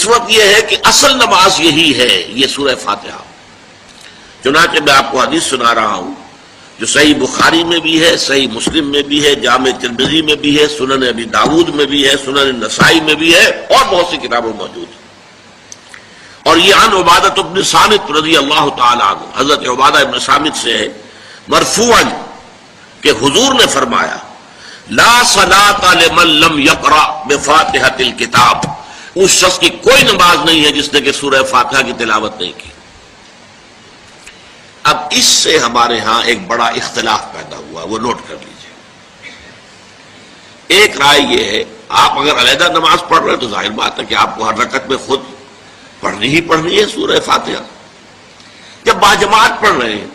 اس وقت یہ ہے کہ اصل نماز یہی ہے، یہ سورہ فاتحہ۔ چنانچہ میں آپ کو حدیث سنا رہا ہوں جو صحیح بخاری میں بھی ہے، صحیح مسلم میں بھی ہے، جامع ترمذی میں بھی ہے، سنن ابی داود میں بھی ہے، سنن نسائی میں بھی ہے، اور بہت سی کتابوں موجود ہے۔ اور یہ عن عبادہ بن صامت رضی اللہ تعالی عنہ، حضرت عبادہ بن صامت سے ہے مرفوعا کہ حضور نے فرمایا لا صلاۃ لمن لم یقرأ بفاتحۃ الکتاب، اس شخص کی کوئی نماز نہیں ہے جس نے کہ سورہ فاتحہ کی تلاوت نہیں کی۔ اب اس سے ہمارے ہاں ایک بڑا اختلاف پیدا ہوا، وہ نوٹ کر لیجئے۔ ایک رائے یہ ہے آپ اگر علیحدہ نماز پڑھ رہے ہیں تو ظاہر بات ہے کہ آپ کو ہر رکعت میں خود پڑھنی ہی پڑھنی ہے سورہ فاتحہ۔ جب باجماعت پڑھ رہے ہیں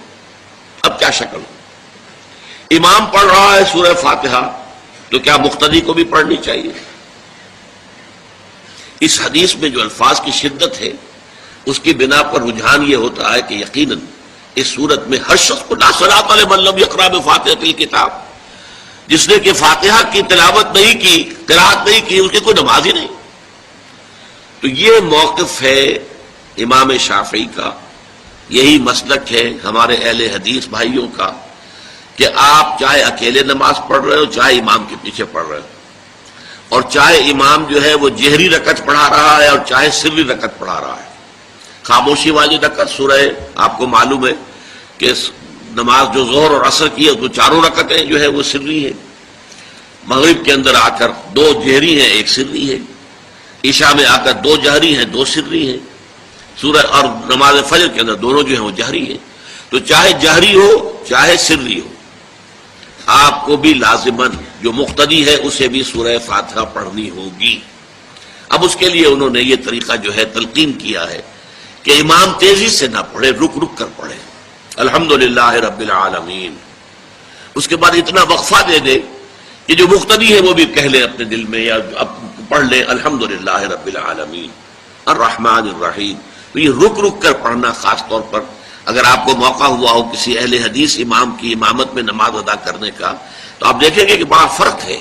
اب کیا شکل ہو؟ امام پڑھ رہا ہے سورہ فاتحہ تو کیا مقتدی کو بھی پڑھنی چاہیے؟ اس حدیث میں جو الفاظ کی شدت ہے اس کی بنا پر رجحان یہ ہوتا ہے کہ یقیناً اس صورت میں ہر شخص کو لا صلاۃ لمن لم یقرأ بفاتحۃ الکتاب، جس نے کہ فاتحہ کی تلاوت نہیں کی، قرأت نہیں کی، اس کی کوئی نماز ہی نہیں۔ تو یہ موقف ہے امام شافعی کا، یہی مسلک ہے ہمارے اہل حدیث بھائیوں کا کہ آپ چاہے اکیلے نماز پڑھ رہے ہو، چاہے امام کے پیچھے پڑھ رہے ہو، اور چاہے امام جو ہے وہ جہری رکعت پڑھا رہا ہے اور چاہے سری رکعت پڑھا رہا ہے۔ خاموشی والی رکعت سورہ آپ کو معلوم ہے کہ نماز جو ظہر اور عصر کی ہے وہ چاروں رکعتیں جو ہے وہ سری ہے، مغرب کے اندر آ کر دو جہری ہیں ایک سری ہے، عشاء میں آ کر دو جہری ہیں دو سری ہیں، سورہ اور نماز فجر کے اندر دونوں جو ہیں وہ جہری ہیں۔ تو چاہے جہری ہو چاہے سری ہو، آپ کو بھی لازماً جو مقتدی ہے اسے بھی سورہ فاتحہ پڑھنی ہوگی۔ اب اس کے لیے انہوں نے یہ طریقہ جو ہے تلقین کیا ہے کہ امام تیزی سے نہ پڑھے، رک رک کر پڑھے الحمدللہ رب العالمین، اس کے بعد اتنا وقفہ دے دے کہ جو مقتدی ہے وہ بھی کہہ لے اپنے دل میں یا پڑھ لے الحمدللہ رب العالمین الرحمن الرحیم۔ تو یہ رک رک کر پڑھنا، خاص طور پر اگر آپ کو موقع ہوا ہو کسی اہل حدیث امام کی امامت میں نماز ادا کرنے کا تو آپ دیکھیں گے کہ بڑا فرق ہے۔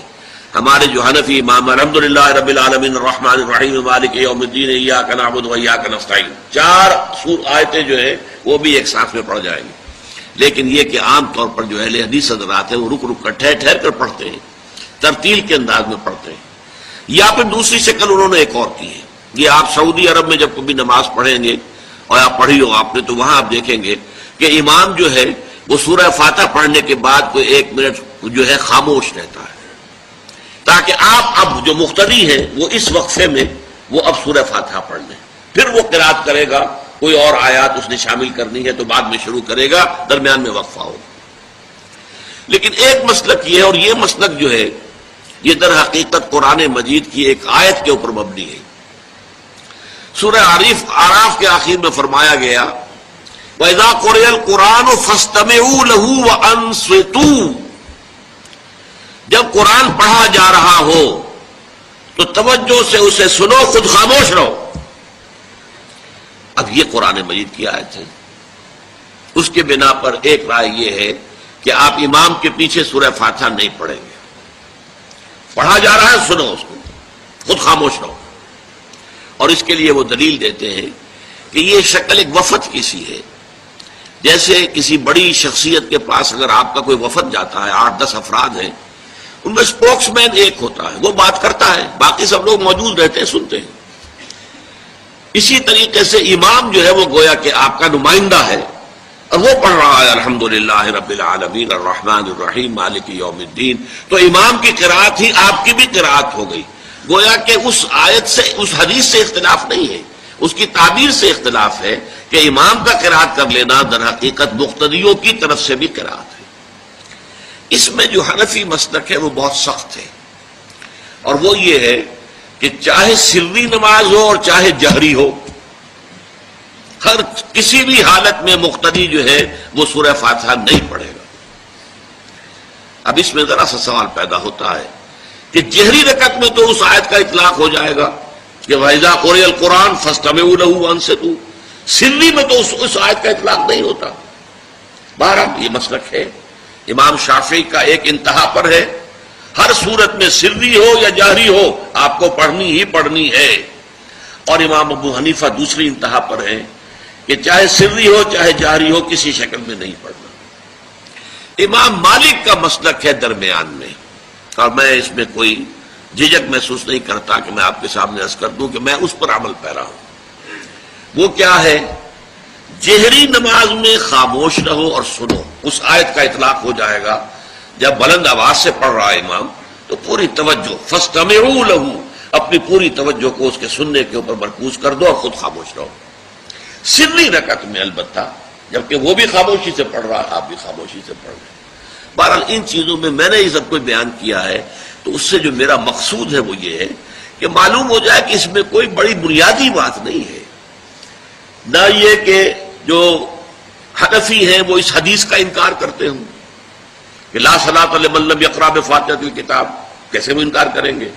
ہمارے جو حنفی امام الحمدللہ رب العالمین الرحمن الرحیم مالک یوم الدین ایاک نعبد و ایاک نستعین، چار آیتیں جو ہیں وہ بھی ایک ساتھ میں پڑھ جائیں گے، لیکن یہ کہ عام طور پر جو اہل حدیث حضرات ہیں وہ رک رک کر ٹھہر ٹھہر کر پڑھتے ہیں، ترتیل کے انداز میں پڑھتے ہیں۔ یا پھر دوسری شکل انہوں نے ایک اور کی ہے، یہ آپ سعودی عرب میں جب کبھی نماز پڑھیں گے اور آپ پڑھی ہو آپ نے تو وہاں آپ دیکھیں گے کہ امام جو ہے وہ سورہ فاتحہ پڑھنے کے بعد کوئی ایک منٹ جو ہے خاموش رہتا ہے تاکہ آپ اب جو مقتدی ہیں وہ اس وقفے میں وہ اب سورہ فاتحہ پڑھ لیں، پھر وہ قرات کرے گا، کوئی اور آیات اس نے شامل کرنی ہے تو بعد میں شروع کرے گا، درمیان میں وقفہ ہوگا۔ لیکن ایک مسلک یہ ہے، اور یہ مسلک جو ہے یہ در حقیقت قرآن مجید کی ایک آیت کے اوپر مبنی ہے۔ سورہ اعراف کے آخر میں فرمایا گیا وَإِذَا قُرِئَ الْقُرْآنُ فَاسْتَمِعُوا لَهُ وَأَنصِتُوا، جب قرآن پڑھا جا رہا ہو تو توجہ سے اسے سنو، خود خاموش رہو۔ اب یہ قرآن مجید کی آیت ہے، اس کے بنا پر ایک رائے یہ ہے کہ آپ امام کے پیچھے سورہ فاتحہ نہیں پڑھیں گے، پڑھا جا رہا ہے سنو اس کو، خود خاموش رہو۔ اور اس کے لیے وہ دلیل دیتے ہیں کہ یہ شکل ایک وفد کی سی ہے، جیسے کسی بڑی شخصیت کے پاس اگر آپ کا کوئی وفد جاتا ہے، 8-10 افراد ہیں، ان میں اسپوکس مین ایک ہوتا ہے، وہ بات کرتا ہے، باقی سب لوگ موجود رہتے ہیں، سنتے ہیں۔ اسی طریقے سے امام جو ہے وہ گویا کہ آپ کا نمائندہ ہے اور وہ پڑھ رہا ہے الحمدللہ رب العالمین الرحمن الرحیم مالک یوم الدین، تو امام کی قرات ہی آپ کی بھی قرات ہو گئی۔ گویا کہ اس آیت سے، اس حدیث سے اختلاف نہیں ہے، اس کی تعبیر سے اختلاف ہے کہ امام کا قرات کر لینا در حقیقت مقتدیوں کی طرف سے بھی قرات ہے۔ اس میں جو حنفی مسلک ہے وہ بہت سخت ہے، اور وہ یہ ہے کہ چاہے سری نماز ہو اور چاہے جہری ہو، ہر کسی بھی حالت میں مقتدی جو ہے وہ سورہ فاتحہ نہیں پڑھے گا۔ اب اس میں ذرا سا سوال پیدا ہوتا ہے کہ جہری رکعت میں تو اس آیت کا اطلاق ہو جائے گا کہ وَإِذَا قُرِئَ الْقُرْآنُ فَاسْتَمِعُوا لَهُ وَأَنصِتُوا، سری میں تو اس آیت کا اطلاق نہیں ہوتا۔ بہرحال یہ مسلک ہے امام شافعی کا، ایک انتہا پر ہے، ہر صورت میں سری ہو یا جہری ہو آپ کو پڑھنی ہی پڑھنی ہے۔ اور امام ابو حنیفہ دوسری انتہا پر ہیں کہ چاہے سری ہو چاہے جہری ہو کسی شکل میں نہیں پڑھنا۔ امام مالک کا مسلک ہے درمیان میں، اور میں اس میں کوئی جھجک محسوس نہیں کرتا کہ میں آپ کے سامنے عرض کر دوں کہ میں اس پر عمل پیرا ہوں۔ وہ کیا ہے؟ جہری نماز میں خاموش رہو اور سنو۔ اس آیت کا اطلاق ہو جائے گا جب بلند آواز سے پڑھ رہا ہے امام تو پوری توجہ، فاستمعوا لہ، اپنی پوری توجہ کو اس کے سننے کے اوپر مرکوز کر دو اور خود خاموش رہو۔ سری رکعت میں البتہ جبکہ وہ بھی خاموشی سے پڑھ رہا ہے، آپ بھی خاموشی سے پڑھ رہے ہیں۔ بہرحال ان چیزوں میں میں نے یہ سب کچھ بیان کیا ہے تو اس سے جو میرا مقصود ہے وہ یہ ہے کہ معلوم ہو جائے کہ اس میں کوئی بڑی بنیادی بات نہیں ہے، نہ یہ کہ جو حنفی ہیں وہ اس حدیث کا انکار کرتے ہوں کہ لا صلاۃ لمن لم یقرأ بفاتحۃ الکتاب، کیسے وہ انکار کریں گے؟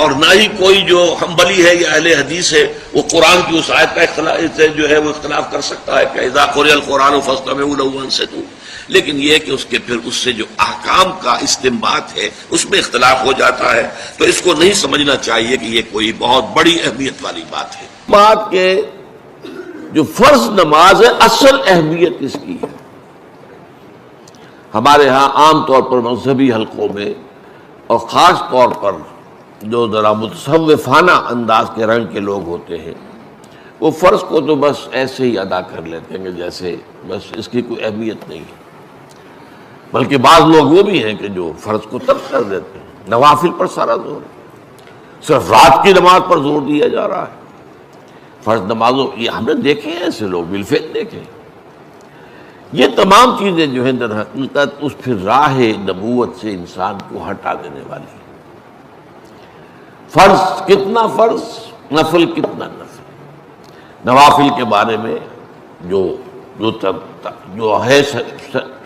اور نہ ہی کوئی جو حنبلی ہے یا اہل حدیث ہے وہ قرآن کی اس آیت کا اختلاف سے جو ہے وہ اختلاف کر سکتا ہے کہ اذا قرئ القرآن فاستمعوا لہ وانصتوا، لیکن یہ کہ اس کے پھر اس سے جو احکام کا استنباط ہے اس میں اختلاف ہو جاتا ہے، تو اس کو نہیں سمجھنا چاہیے کہ یہ کوئی بہت بڑی اہمیت والی بات ہے۔ بات کہ جو فرض نماز ہے اصل اہمیت اس کی ہے۔ ہمارے ہاں عام طور پر مذہبی حلقوں میں اور خاص طور پر جو ذرا متصوفانہ انداز کے رنگ کے لوگ ہوتے ہیں وہ فرض کو تو بس ایسے ہی ادا کر لیتے ہیں کہ جیسے بس اس کی کوئی اہمیت نہیں ہے، بلکہ بعض لوگ وہ بھی ہیں کہ جو فرض کو ترک کر دیتے ہیں، نوافل پر سارا زور ہے، صرف رات کی نماز پر زور دیا جا رہا ہے۔ فرض نمازوں یہ ہم نے دیکھے ہیں، ایسے لوگ بالفعل دیکھے۔ یہ تمام چیزیں جو ہیں در حقیقت اس پھر راہ نبوت سے انسان کو ہٹا دینے والی ہیں۔ فرض کتنا فرض، نفل کتنا نفل۔ نوافل کے بارے میں جو ہے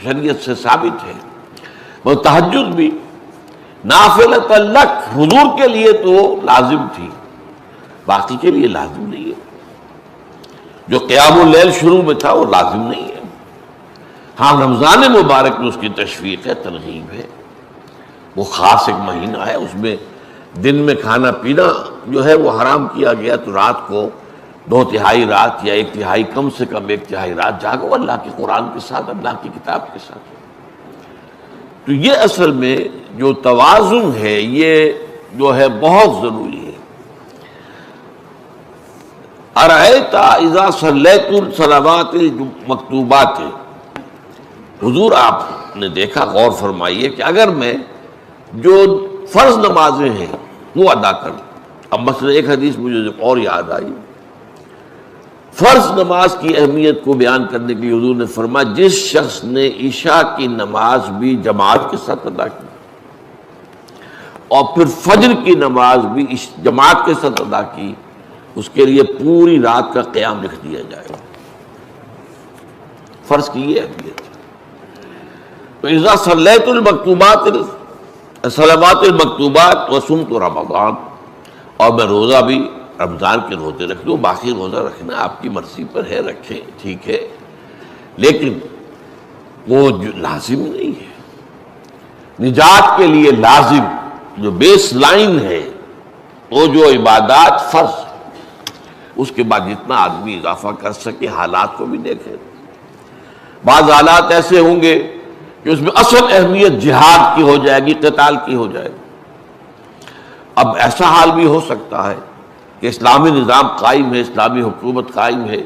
شریعت سے ثابت ہے، وہ تہجد بھی نافلۃ لک، حضور کے لیے تو لازم تھی، باقی کے لیے لازم نہیں ہے۔ جو قیام اللیل شروع میں تھا وہ لازم نہیں ہے۔ ہاں رمضان مبارک میں اس کی تشویق ہے، ترغیب ہے، وہ خاص ایک مہینہ ہے، اس میں دن میں کھانا پینا جو ہے وہ حرام کیا گیا، تو رات کو 2/3 رات یا 1/3 کم سے کم 1/3 رات جاگو اللہ کے قرآن کے ساتھ، اللہ کی کتاب کے ساتھ۔ تو یہ اصل میں جو توازن ہے یہ جو ہے بہت ضروری ہے۔ ارأیت اذا صلیت الصلوات المکتوبات، حضور آپ نے دیکھا، غور فرمائیے کہ اگر میں جو فرض نمازیں ہیں وہ ادا کروں، اب مثلا ایک حدیث مجھے اور یاد آئی، فرض نماز کی اہمیت کو بیان کرنے کے لیے حضور نے فرمایا جس شخص نے عشاء کی نماز بھی جماعت کے ساتھ ادا کی اور پھر فجر کی نماز بھی جماعت کے ساتھ ادا کی، اس کے لیے پوری رات کا قیام لکھ دیا جائے گا۔ فرض کی یہ اہمیت ہے۔ تو اذا صلیت المکتوبات صلوات المکتوبات وصمت رمضان، اور میں روزہ بھی رمضان کے روزے رکھ لوں، باقی روزہ رکھنا آپ کی مرضی پر ہے، رکھیں ٹھیک ہے، لیکن وہ جو لازم نہیں ہے۔ نجات کے لیے لازم جو بیس لائن ہے وہ جو عبادات فرض، اس کے بعد جتنا آدمی اضافہ کر سکے، حالات کو بھی دیکھے۔ بعض حالات ایسے ہوں گے کہ اس میں اصل اہمیت جہاد کی ہو جائے گی، قتال کی ہو جائے گی۔ اب ایسا حال بھی ہو سکتا ہے کہ اسلامی نظام قائم ہے، اسلامی حکومت قائم ہے،